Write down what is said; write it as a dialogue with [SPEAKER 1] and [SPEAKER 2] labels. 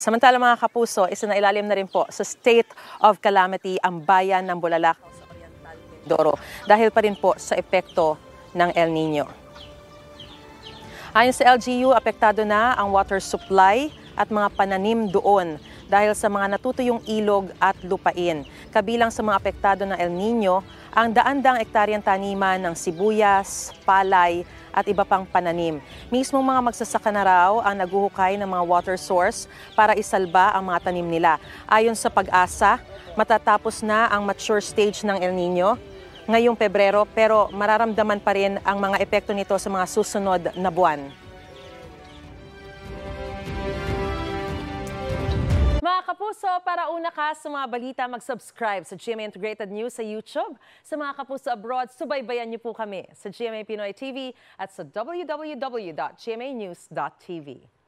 [SPEAKER 1] Samantala mga kapuso, isinailalim na rin po sa state of calamity ang bayan ng Bulalakaw sa Oriental Mindoro dahil pa rin po sa epekto ng El Nino. Ayon sa LGU, apektado na ang water supply at mga pananim doon dahil sa mga natutuyong ilog at lupain. Kabilang sa mga apektado ng El Nino, ang daan-daang ektaryang taniman ng sibuyas, palay at iba pang pananim. Mismong mga magsasaka na raw ang naguhukay ng mga water source para isalba ang mga tanim nila. Ayon sa Pag-asa, matatapos na ang mature stage ng El Nino ngayong Pebrero pero mararamdaman pa rin ang mga epekto nito sa mga susunod na buwan. Mga kapuso, para una ka sa mga balita, mag-subscribe sa GMA Integrated News sa YouTube. Sa mga kapuso abroad, subaybayan niyo po kami sa GMA Pinoy TV at sa www.gmanews.tv.